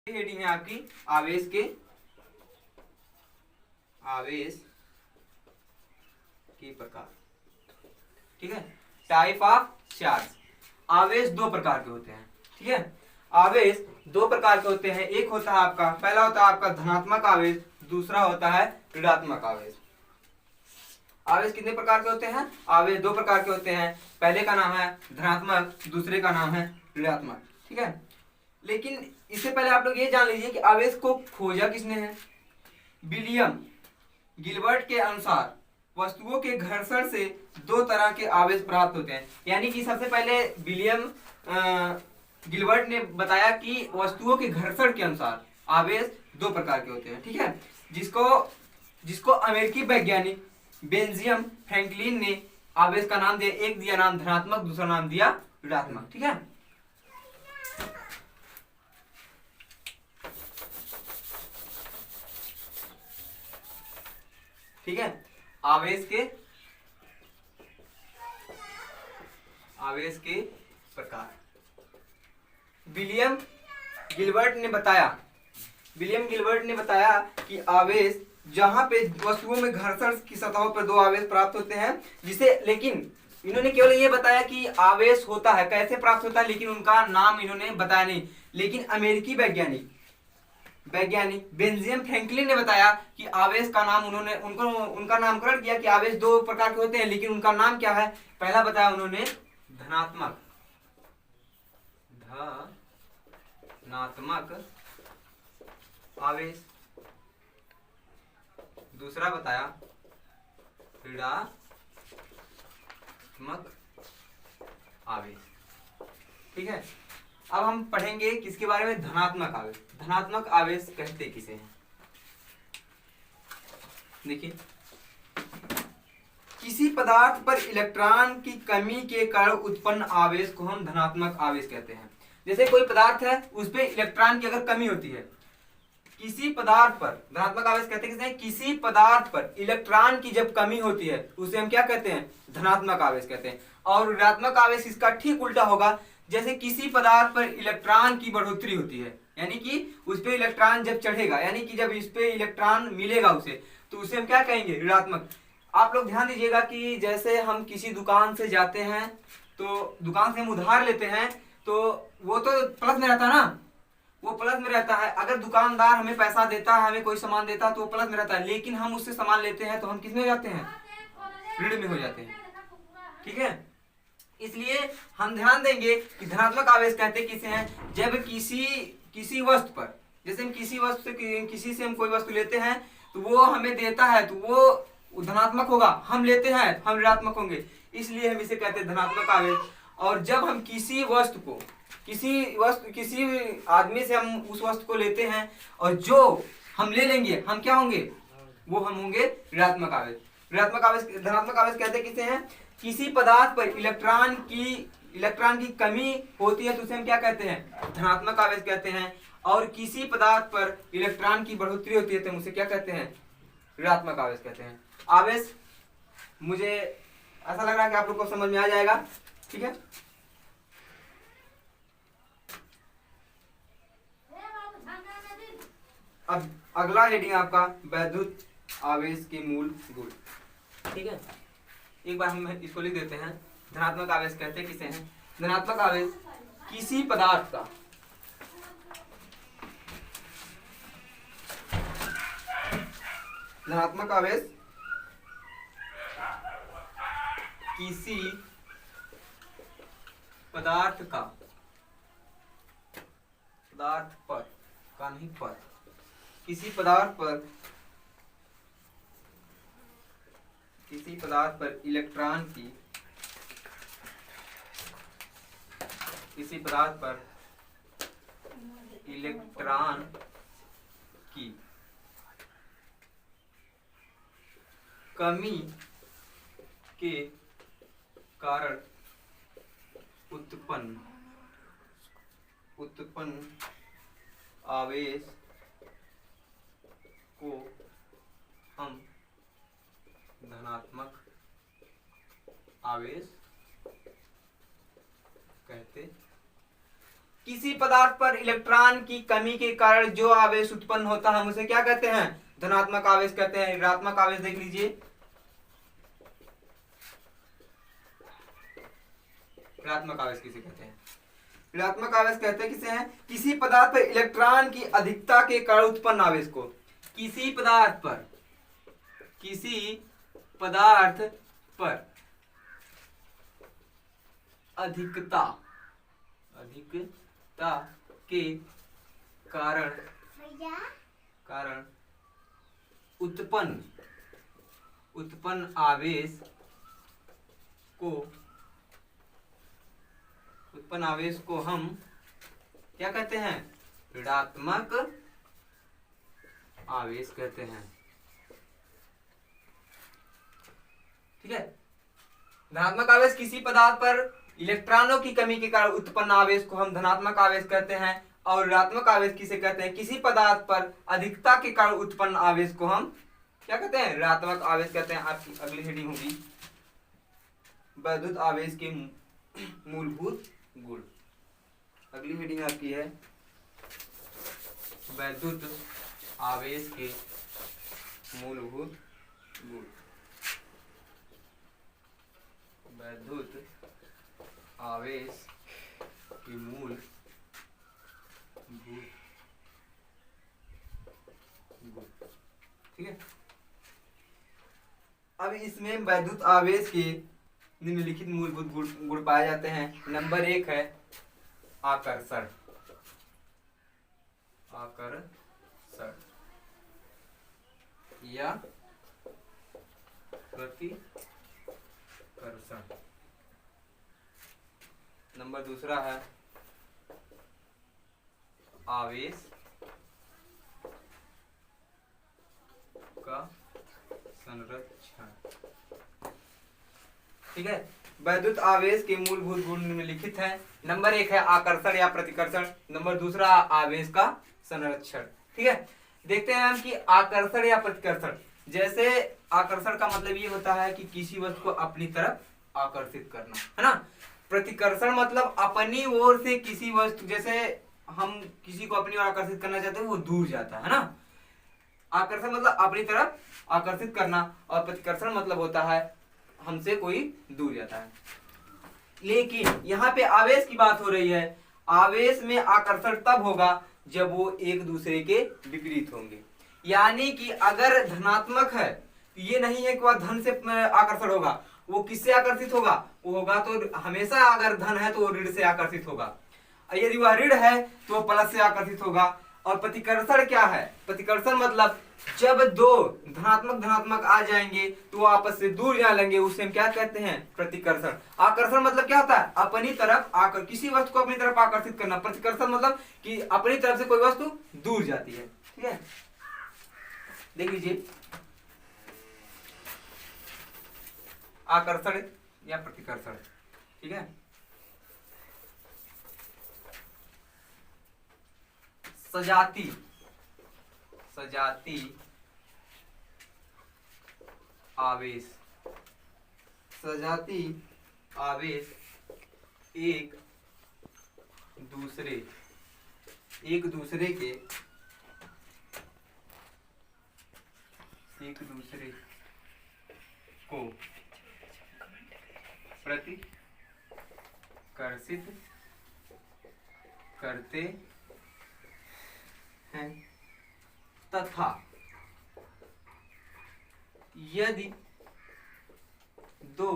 Heading है आपकी आवेश के प्रकार। ठीक है, टाइप ऑफ चार्ज। आवेश दो प्रकार के होते हैं। ठीक है, आवेश दो प्रकार के होते हैं। एक होता है आपका, पहला होता है आपका धनात्मक आवेश, दूसरा होता है ऋणात्मक आवेश। आवेश कितने प्रकार के होते हैं? आवेश दो प्रकार के होते हैं। पहले का नाम है धनात्मक, दूसरे का नाम है ऋणात्मक। ठीक है, लेकिन इससे पहले आप लोग ये जान लीजिए कि आवेश को खोजा किसने है। विलियम गिलबर्ट के अनुसार वस्तुओं के घर्षण से दो तरह के आवेश प्राप्त होते हैं। यानी कि सबसे पहले विलियम गिलबर्ट ने बताया कि वस्तुओं के घर्षण के अनुसार आवेश दो प्रकार के होते हैं। ठीक है, जिसको अमेरिकी वैज्ञानिक बेंजामिन फ्रैंकलिन ने आवेश का नाम दिया, एक दिया नाम धनात्मक, दूसरा नाम दिया ऋणात्मक। ठीक है, ठीक है, आवेश के प्रकार। विलियम गिलबर्ट ने बताया कि आवेश जहां पे वस्तुओं में घर्षण की सतहों पर दो आवेश प्राप्त होते हैं, जिसे, लेकिन इन्होंने केवल ये बताया कि आवेश होता है, कैसे प्राप्त होता है, लेकिन उनका नाम इन्होंने बताया नहीं। लेकिन अमेरिकी वैज्ञानिक बेंजामिन फ्रैंकलिन ने बताया कि आवेश का नाम उनका नामकरण किया कि आवेश दो प्रकार के होते हैं, लेकिन उनका नाम क्या है? पहला बताया उन्होंने धनात्मक आवेश, दूसरा बताया ऋणात्मक आवेश। ठीक है, अब हम पढ़ेंगे किसके बारे में? धनात्मक आवेश। धनात्मक आवेश कहते किसे हैं? देखिए, किसी पदार्थ पर इलेक्ट्रॉन की कमी के कारण उत्पन्न आवेश को हम धनात्मक आवेश कहते हैं। जैसे कोई पदार्थ है, उस पर इलेक्ट्रॉन की अगर कमी होती है, किसी पदार्थ पर, धनात्मक आवेश कहते हैं किसे? किसी पदार्थ पर इलेक्ट्रॉन की जब कमी होती है, उसे हम क्या कहते हैं? धनात्मक आवेश कहते हैं। और ऋणात्मक आवेश इसका ठीक उल्टा होगा। जैसे किसी पदार्थ पर इलेक्ट्रॉन की बढ़ोतरी होती है, यानी कि उस पर इलेक्ट्रॉन जब चढ़ेगा, यानी कि जब इस पे इलेक्ट्रॉन मिलेगा उसे, तो उसे हम क्या कहेंगे? ऋणात्मक। आप लोग ध्यान दीजिएगा कि जैसे हम किसी दुकान से जाते हैं, तो दुकान से हम उधार लेते हैं, तो वो तो प्लस में रहता है ना, वो प्लस में रहता है। अगर दुकानदार हमें पैसा देता है, हमें कोई सामान देता है, तो वो प्लस में रहता है। लेकिन हम उससे सामान लेते हैं तो हम किस में हो जाते हैं? ऋण में हो जाते हैं। ठीक है, इसलिए हम ध्यान देंगे कि धनात्मक आवेश कहते किसे हैं? जब किसी वस्तु पर, जैसे हम किसी से हम कोई वस्तु लेते हैं, तो वो हमें देता है, तो वो धनात्मक होगा। हम लेते हैं तो हम ऋणात्मक होंगे, इसलिए हम इसे कहते हैं धनात्मक आवेश। और जब हम किसी आदमी से हम उस वस्तु को लेते हैं, और जो हम ले लेंगे, हम क्या होंगे? वो हम होंगे ऋणात्मक आवेश। धनात्मक आवेश कहते किसे हैं? किसी पदार्थ पर इलेक्ट्रॉन की कमी होती है, तो उसे हम क्या कहते हैं? धनात्मक आवेश कहते हैं। और किसी पदार्थ पर इलेक्ट्रॉन की बढ़ोतरी होती है, तो हम उसे क्या कहते हैं? ऋणात्मक आवेश कहते हैं। आवेश, मुझे ऐसा लग रहा है कि आप लोग को समझ में आ जाएगा। ठीक है, अब अगला हेडिंग आपका वैद्युत आवेश के मूल गुण। ठीक है, एक बार हम इसको लिख देते हैं। धनात्मक आवेश कहते किसे हैं? धनात्मक आवेश किसी पदार्थ का धनात्मक आवेश किसी पदार्थ पर इलेक्ट्रॉन की कमी के कारण उत्पन्न आवेश को हम धनात्मक आवेश कहते किसी पदार्थ पर इलेक्ट्रॉन की कमी के कारण जो आवेश उत्पन्न होता है हम उसे क्या कहते हैं? धनात्मक आवेश कहते हैं। ऋणात्मक आवेश देख लीजिए, ऋणात्मक आवेश किसे कहते हैं? ऋणात्मक आवेश कहते हैं किसे हैं? किसी पदार्थ पर इलेक्ट्रॉन की अधिकता के कारण उत्पन्न आवेश को। किसी पदार्थ पर अधिकता के कारण उत्पन्न आवेश को हम क्या कहते हैं? ऋणात्मक आवेश कहते हैं। ठीक है, धनात्मक आवेश किसी पदार्थ पर इलेक्ट्रॉनों की कमी के कारण उत्पन्न आवेश को हम धनात्मक आवेश कहते हैं। और ऋणात्मक आवेश किसे कहते हैं? किसी पदार्थ पर अधिकता के कारण उत्पन्न आवेश को हम क्या कहते हैं? ऋणात्मक आवेश कहते हैं। आपकी अगली हेडिंग होगी वैद्युत आवेश के मूलभूत गुण। अगली हेडिंग आपकी है वैद्युत आवेश के मूलभूत गुण। वैद्युत आवेश के मूलभूत गुण। ठीक है, अब इसमें वैद्युत आवेश के निम्नलिखित मूलभूत गुण पाए जाते हैं। नंबर 1 है आकर्षण या प्रतिकर्षण। नंबर 2 है आवेश का संरक्षण। ठीक है, वैद्युत आवेश के मूलभूत गुण निम्नलिखित हैं। नंबर 1 है आकर्षण या प्रतिकर्षण। नंबर 2 आवेश का संरक्षण। ठीक है, देखते हैं हम कि आकर्षण या प्रतिकर्षण। जैसे आकर्षण का मतलब ये होता है कि किसी वस्तु को अपनी तरफ आकर्षित करना, है ना। प्रतिकर्षण मतलब अपनी ओर से किसी वस्तु, जैसे हम किसी को अपनी ओर आकर्षित करना चाहते हैं वो दूर जाता है ना। आकर्षण मतलब अपनी तरफ आकर्षित करना और प्रतिकर्षण मतलब होता है हमसे कोई दूर जाता है। लेकिन यहाँ पे आवेश की बात हो रही है। आवेश में आकर्षण तब होगा जब वो एक दूसरे के विपरीत होंगे। यानी कि अगर धनात्मक है तो ये नहीं है कि वह धन से आकर्षण होगा। वो किससे आकर्षित होगा? वो होगा तो हमेशा अगर धन है तो वो ऋण से आकर्षित होगा। यदि वह ऋण है तो वो प्लस से आकर्षित होगा। और प्रतिकर्षण क्या है? प्रतिकर्षण मतलब जब दो धनात्मक आ जाएंगे तो वो आपस से दूर जाने लगेंगे, उसे हम क्या कहते हैं? प्रतिकर्षण। आकर्षण मतलब क्या होता है? अपनी तरफ आकर किसी वस्तु को अपनी तरफ आकर्षित करना। प्रतिकर्षण मतलब कि अपनी तरफ से कोई वस्तु दूर जाती है। ठीक है, देख लीजिए आकर्षण या प्रतिकर्षण। ठीक है, सजाती आवेश एक दूसरे को प्रतिकर्षित करते हैं तथा यदि दो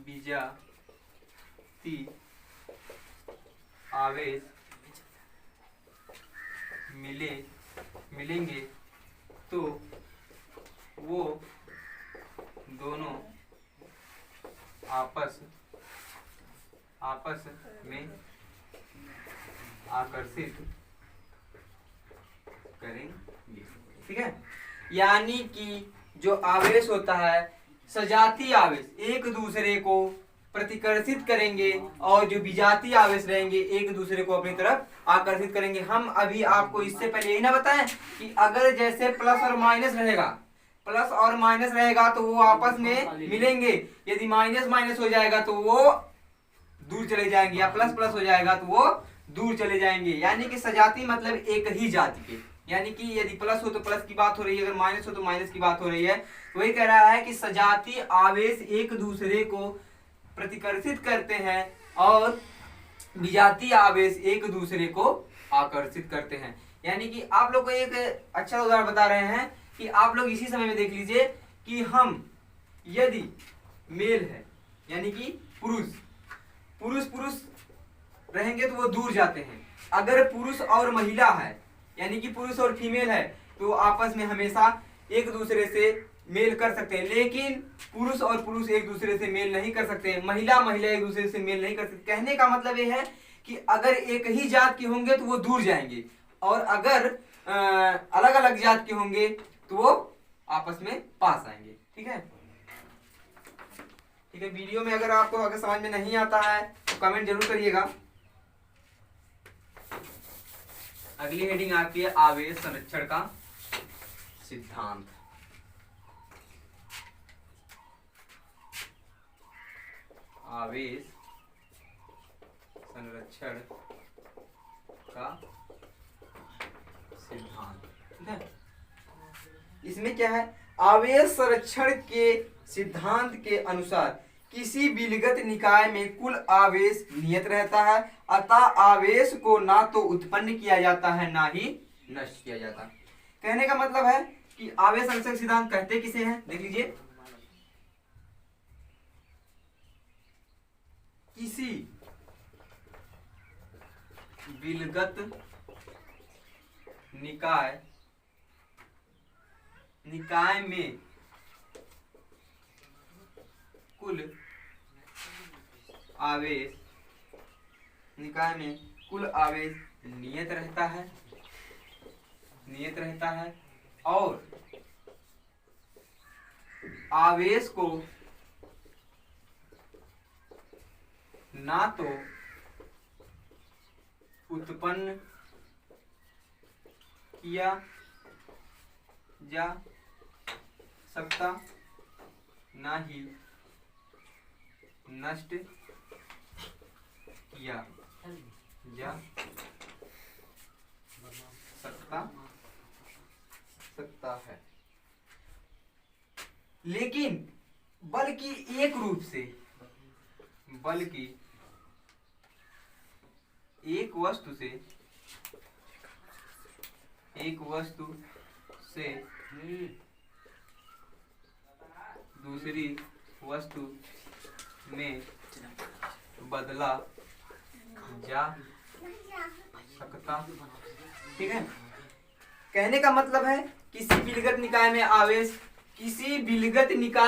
विजातीय आवेश मिलेंगे तो वो दोनों आपस में आकर्षित करेंगे। ठीक है, यानी कि जो आवेश होता है सजातीय आवेश एक दूसरे को प्रतिकर्षित करेंगे और जो विजातीय आवेश रहेंगे एक दूसरे को अपनी तरफ आकर्षित करेंगे। हम अभी आपको इससे पहले यही ना बताएं कि अगर जैसे प्लस और माइनस रहेगा तो वो आपस में मिलेंगे। यदि माइनस माइनस हो जाएगा तो वो दूर चले जाएंगे, या प्लस प्लस हो जाएगा तो वो दूर चले जाएंगे। यानी कि सजाती मतलब एक ही जाति के, यानी कि यदि प्लस हो तो प्लस की बात हो रही है, अगर माइनस हो तो माइनस की बात हो रही है। तो वही कह रहा है कि सजाती आवेश एक दूसरे को प्रतिकर्षित करते हैं और विजातीय आवेश एक दूसरे को आकर्षित करते हैं। यानी कि आप लोग को एक अच्छा उदाहरण बता रहे हैं कि आप लोग इसी समय में देख लीजिए कि हम यदि मेल है यानी कि पुरुष पुरुष पुरुष रहेंगे तो वो दूर जाते हैं। अगर पुरुष और महिला है यानी कि पुरुष और फीमेल है तो आपस में हमेशा एक दूसरे से मेल कर सकते हैं, लेकिन पुरुष और पुरुष एक दूसरे से मेल नहीं कर सकते, महिला महिला एक दूसरे से मेल नहीं कर सकते। कहने का मतलब ये है कि अगर एक ही जात के होंगे तो वो दूर जाएंगे, और अगर अलग अलग जात के होंगे तो वो आपस में पास आएंगे। ठीक है, ठीक है। वीडियो में अगर आपको अगर समझ में नहीं आता है तो कमेंट जरूर करिएगा। अगली हेडिंग आपकी है आवेश संरक्षण का सिद्धांत। आवेश संरक्षण का सिद्धांत। ठीक है, इसमें क्या है, आवेश संरक्षण के सिद्धांत के अनुसार किसी विलगत निकाय में कुल आवेश नियत रहता है, अतः आवेश को ना तो उत्पन्न किया जाता है ना ही नष्ट किया जाता। कहने का मतलब है कि आवेश संरक्षण सिद्धांत कहते किसे हैं, देख लीजिए। किसी विलगत निकाय में कुल आवेश नियत रहता है और आवेश को ना तो उत्पन्न किया जा सकता ना ही नष्ट किया जा सकता है, लेकिन बल्कि एक रूप से, बल्कि एक वस्तु से दूसरी वस्तु में बदला जा सकता। ठीक है, कहने का मतलब है किसी विलगत निकाय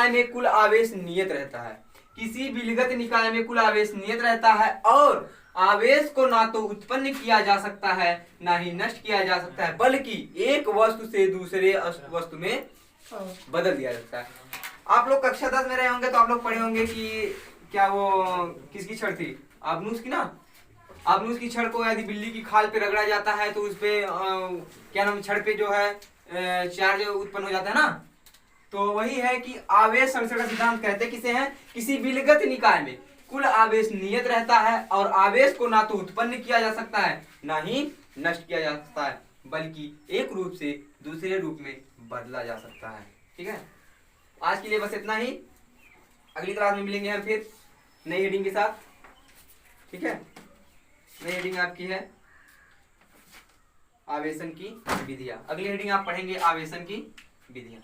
में कुल आवेश नियत रहता है, किसी विलगत निकाय में कुल आवेश नियत रहता है और आवेश को ना तो उत्पन्न किया जा सकता है ना ही नष्ट किया जा सकता है, बल्कि एक वस्तु से दूसरे वस्तु में बदल दिया जाता है। आप लोग कक्षा 10 में रहे होंगे तो आप लोग पढ़े होंगे कि क्या वो किसकी छड़ थी, आबनूस की ना। आबनूस की छड़ को यदि बिल्ली की खाल पे रगड़ा जाता है तो उसपे क्या नाम, छड़ पे जो है चार्ज उत्पन्न हो जाता है ना। तो वही है कि आवेश संरक्षण का सिद्धांत कहते किसे हैं, किसी विलगत निकाय में कुल आवेश नियत रहता है और आवेश को ना तो उत्पन्न किया जा सकता है ना ही नष्ट किया जा सकता है, बल्कि एक रूप से दूसरे रूप में बदला जा सकता है। ठीक है, आज के लिए बस इतना ही। अगली क्लास में मिलेंगे हम फिर नई हेडिंग के साथ। ठीक है, नई हेडिंग आपकी है आवेशन की विधियां। अगली हेडिंग आप पढ़ेंगे आवेशन की विधियां।